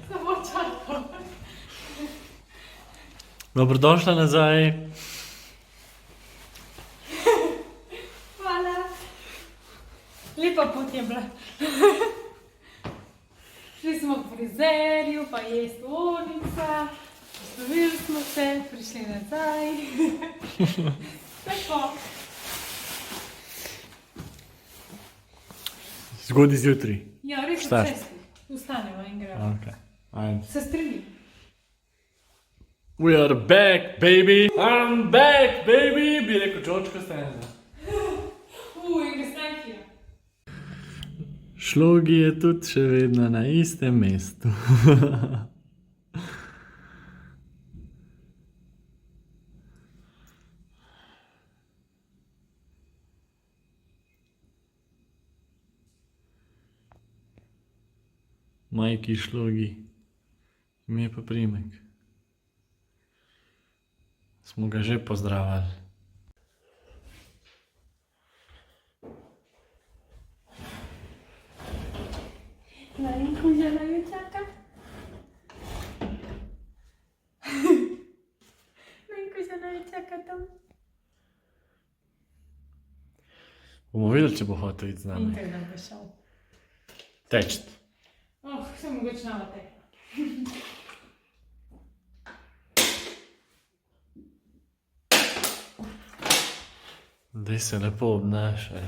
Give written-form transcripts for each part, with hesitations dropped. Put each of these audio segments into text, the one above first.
Samo čakam. Dobrodošla nazaj. Hvala. Lepa pot je bila. Šli smo k frizerju, pa jest urnica. Poslovili smo se, prišli nazaj. Tako. Zgodaj zjutraj. Ja, res Šta? je cesti. Ustanemo in gremo. Okay. Ajde. Se strimi. We are back, baby. I'm back, baby. Bi rekel Čočko Stenza. In gestanki. Šlogi je tudi še vedno na istem mestu. Majki Šlogi. Ime pa primek. Smo ga že pozdravili. Marinko že naju čaka. Marinko že naju čaka tam. Bomo videli, če bo hotel iti z nami. Inter nam bo šel. Teč. Se mogoče nama tekla. Daj se lepo obnašaj.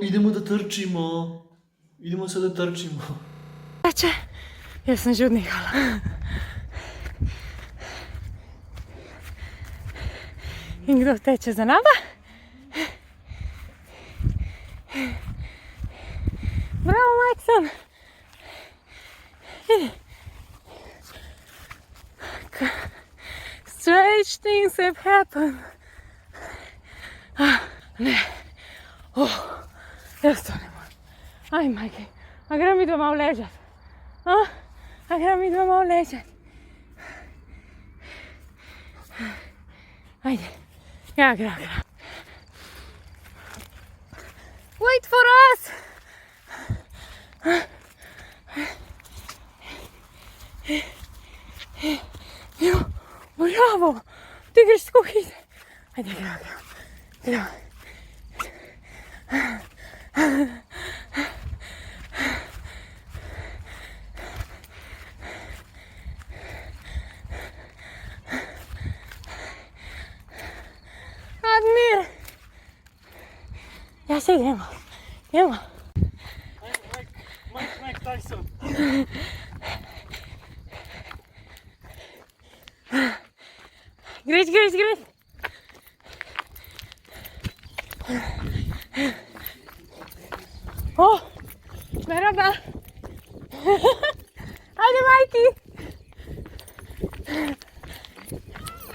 Idemo da trčimo. Idemo se da trčimo. Teče, jaz sem že odnehala. In kdo teče za nama? Bravo, Maxon! Strange things have happened. Ne. Jaz to ne morem. Aj, majke. A grem mi doma ležati? A grem mi doma ležati? Ajde. Ja, grem. Wait for us! Jo, bravo! Ti greš tako hitro. Ajde, grem. Admir! Ja, se gremo. Gremo. Mike Tyson. Greš. Merhaba. Hadi Mikey.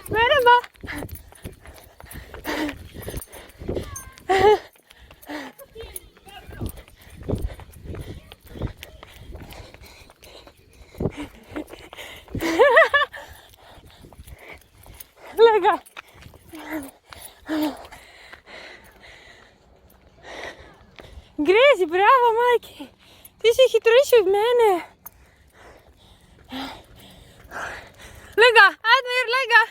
Merhaba. Lega. Greš, bravo, Mikey. Ti si hitrejši od mene. Lega, Admir, lega.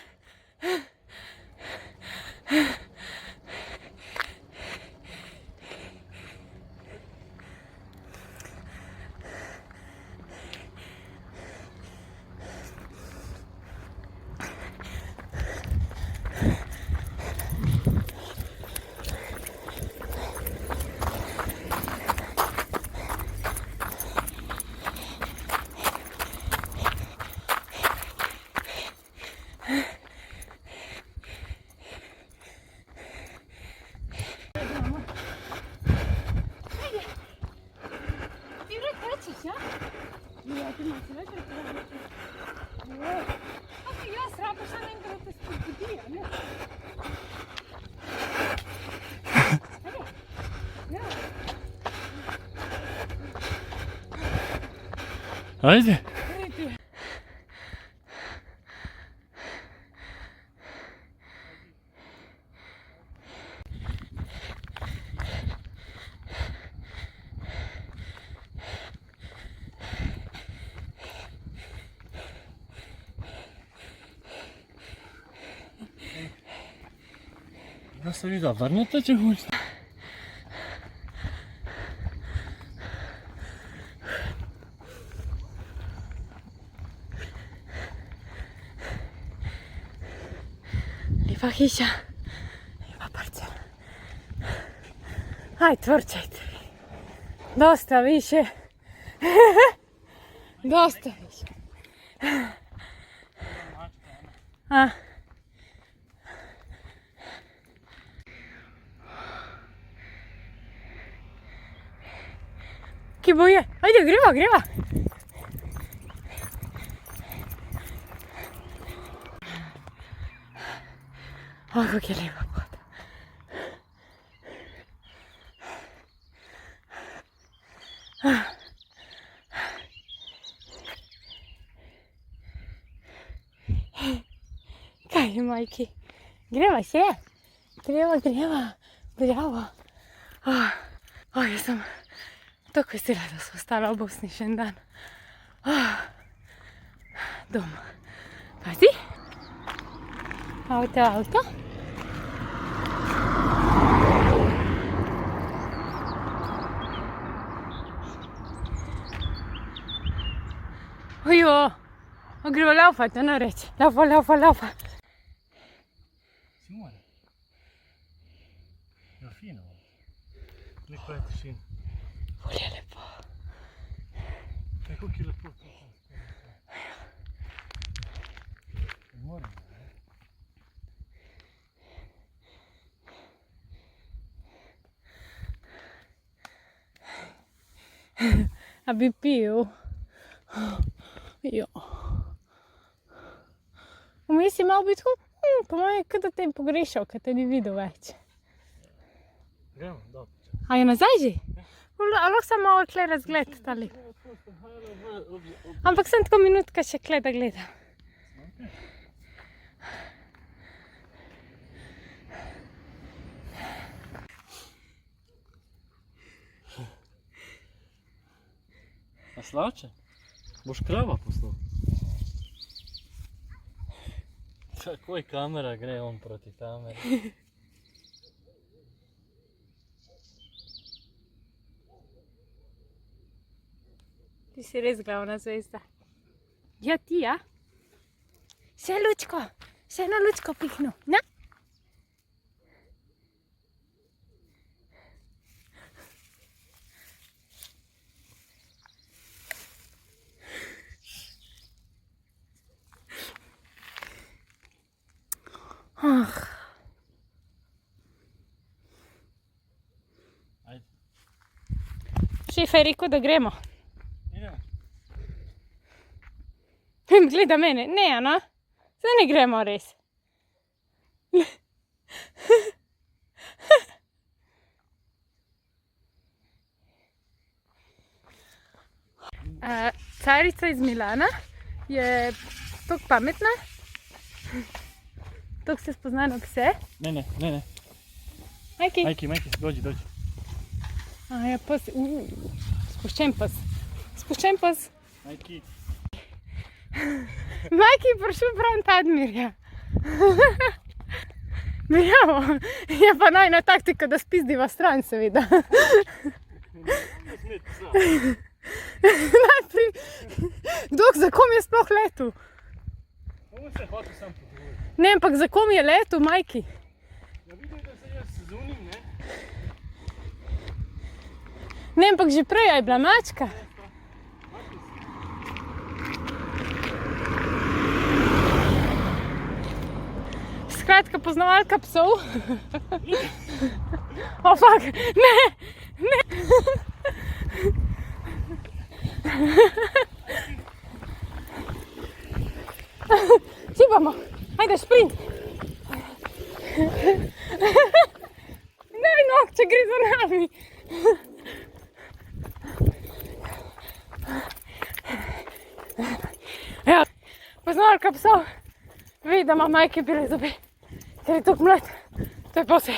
Ajde. Da se vidi, vrnete če hočete. Lepa hiša, lepa parcela. Aj, tvrčajte. Dosta više. Dosta više. A. Kje boje? Ajde, greva, greva. O, kako je lepa pot. Kaj je, majki? Greva še? Greva, greva. Bravo. Jaz sem tako vesela, da sem ostala v Bosni še en dan. Doma. Pazi. Avto, avto. Ojo, greva laufati, ne reči. Laufa, laufa, laufa. Simone. Ja, fino. Lepo je tišina. Bolj je lepo. Kako je lepo. Moram. A bi pil? Jo. Vmes si malo biti tako, po mojem, kot da te je pogrešal, ker te ni videl več. Gremo, dobro. A je nazaj že? A lahko samo malo kle razgled tali. Ampak sem tako minutka še kle da gledam. A Slavče? Boš krava postal? Takoj kamera gre on proti kameri. Ti si res glavna zvezda. Ja, ti, ja? Še lučko, še eno lučko pihnu, ne? Ajde. Šef je rekel, da gremo. Idemo. Gleda mene, ne, Ana, zdaj ne gremo res. Carica iz Milana je toliko pametna, toliko se spozna na pse. Ne. Majki. Majki, dođi. A ja, pes, spuščen pes. Spuščen pes. Majki. Majki je prišel prav Tadmirja. Bravo, je pa najna taktika, da spizdiva stran, seveda. Najprej, za kom je sploh letel? On se hotel sam pogovoriti. Ne, ampak za kom je letel, Majki? Ja, vidim, da se jaz zunim, ne? Ne, ampak že prej je bila mačka. Skratka, poznavalka psov. O, fuck, ne. Šibamo, ajde, šprint. Daj no, če gre za nami. Ja, poznavalka psov, vidi, da ima Majki bele zobe, ker je tako mlad, to je pose.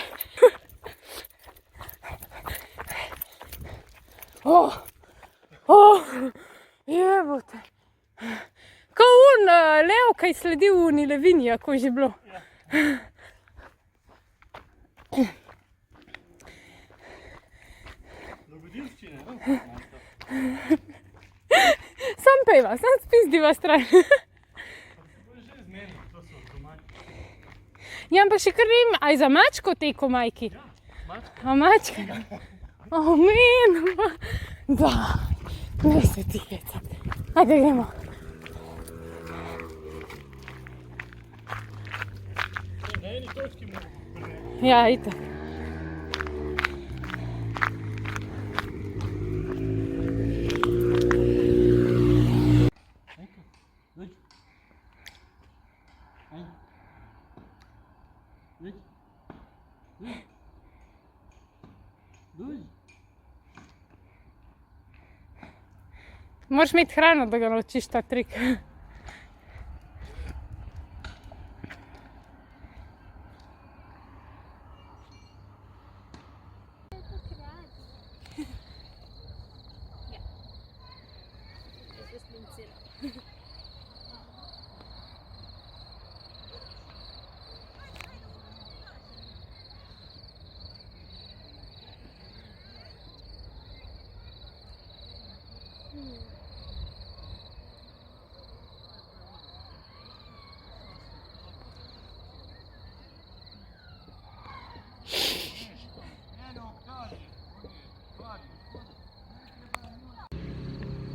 Jebote. Ko lev, kaj sledi v Levinji, ako je že bilo. greva, sam spizdiva stran. Ja, pa še kar vem, aj za mačko teko, majki? A mačka? O, men, da, ne se ti heca. Ajde, gremo. Ja, itak. Moraš imeti hrano, da ga naučiš ta trik.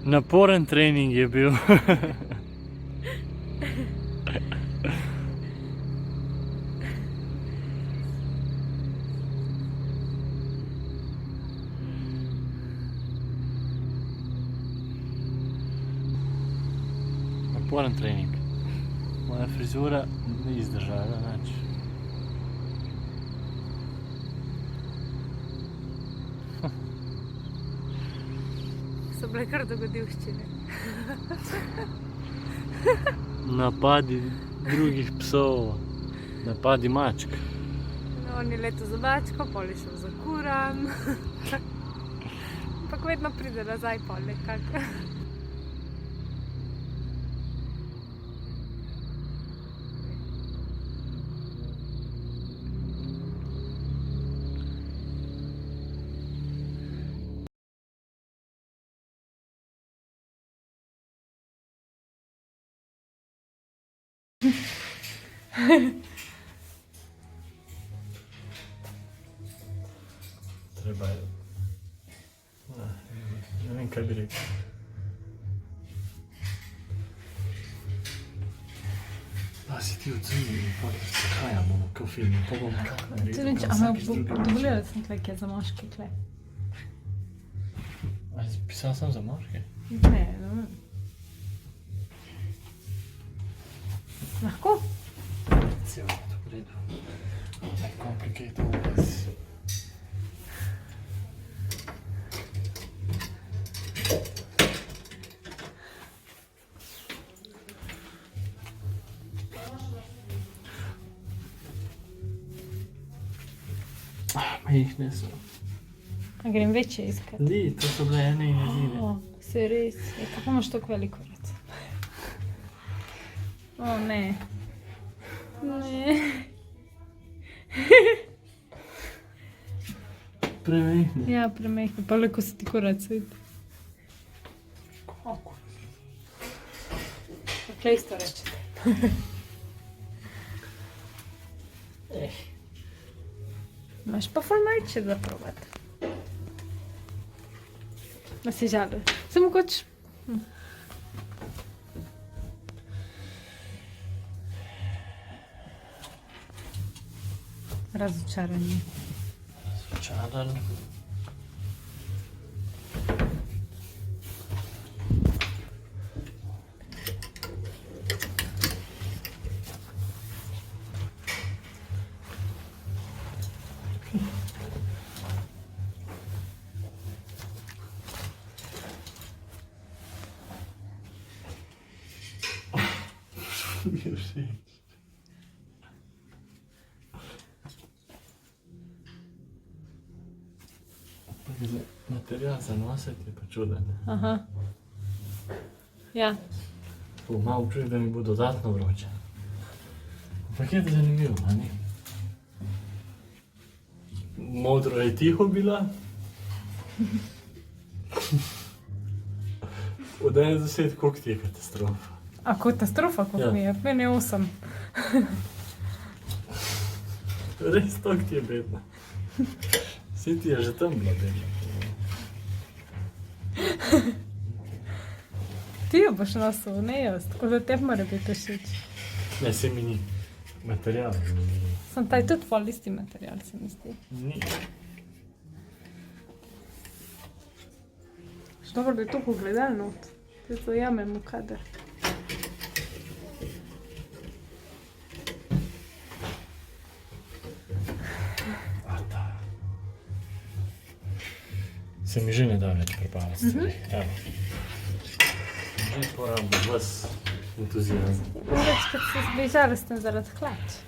Naporen trening je bil. Naporen trening. Moja frizura ni izdržala nič. So bile kar dogodivščine. Napadi drugih psov, napadi mačk. No, on je leto za mačko, pol je šel za kuram. Ampak vedno pride nazaj pol nekako. Treba je... Ne vem, kaj bi rekel. Pa si ti odzuni in pa se kajamo, ko film, pa bom kaj naredil. Dovolila sem tle, kje za moški kle. A si pisal sam za moške? Ne, ne vem. Lahko? Celo je to v redu. Ne complicated always. Majhne so. A grem večje iskat. Ni, to so bile ene in edine. O, se res. Je, kako imaš tako veliko rad? O, ne. Ne. Premehne. Ja, premehne. Pa leko se ti korac vidi. Kako? Kaj isto rečete? Imaš pa ful majče za probat. Ma si žalil. Samo koč... Razočaranje. Razočaran. Mi je všeč. Material za nositi je pa čuden. Aha. Ja. Malo občutek, da mi bo dodatno vroče. Ampak je to zanimivo, a ni? Modro je tiho bila. Od 1 do 10, koliko ti je katastrofa? A katastrofa, koliko Ja. mi je? Meni je 8. Res toliko ti je bedna. Vsi ti je že tam bila bedna. Ti jo boš nosil, ne jaz, tako da tebi mora biti všeč. Ne, se mi ni. Material mi ni. Sem taj tudi pol isti material, se mi zdi. Ni. Še dobro, da je to pogledal not. Te to jamem v kader. A da. Se mi že ne da več prepraviti stvari. Evo. Že porabim vas entuzijazem. Več, kad se zdi žalosten zaradi hlač.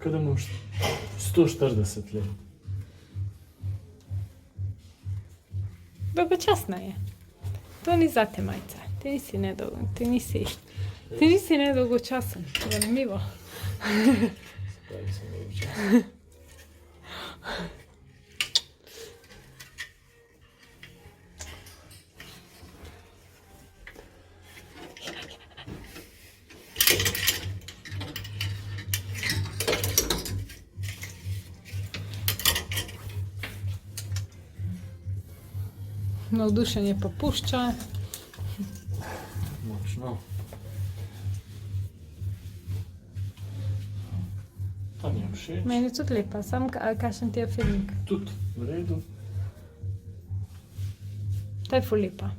Kaj da imaš 140 let. Dolgočasna je. To ni zate majca. Ti nisi Ti nisi nedolgočasen. Zanimivo. Pravi sem dolgočasen. Navdušenje pa pušča. Močno. Ta mi je všeč. Meni je tudi lepa, sam kakšen ti je filmik. Tudi v redu. Ta je ful lepa.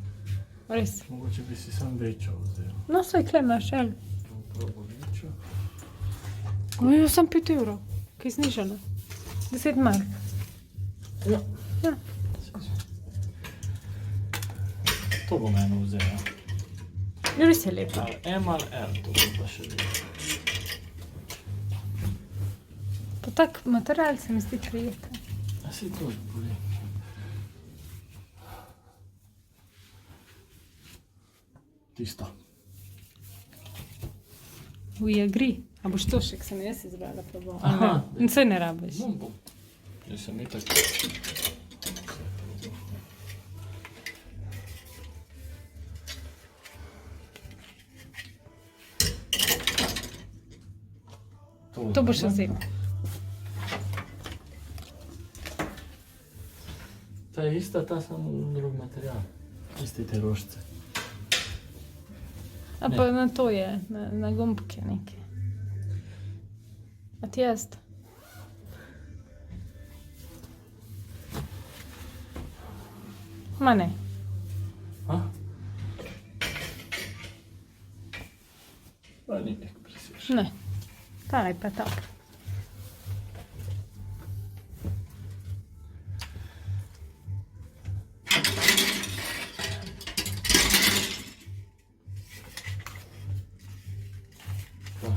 Res. Mogoče bi si sam večjo vzel. No, saj klem našel. Bom probal večjo. Ojo, sem 5 evrov. Kaj znižano? 10 mark. Ja. Ja. To bom eno vzel, ja. Res je lepa. Ali M ali L, to bom pa še videl. Pa tak material se mi zdi prijeten. A si to boli. Tisto. We agree. A boš to še, k sem jaz izbrala pa bom. Aha. Saj ne rabiš. Bom. Jaz sem itak. To boš vzel. Ta je ista, ta samo drug material. Isti te rožice. A pa na to je, na gumbke nekaj. A ti jaz? Ma ne. A? Pa ni nek presež. Ne. Ta je pa tak. Pa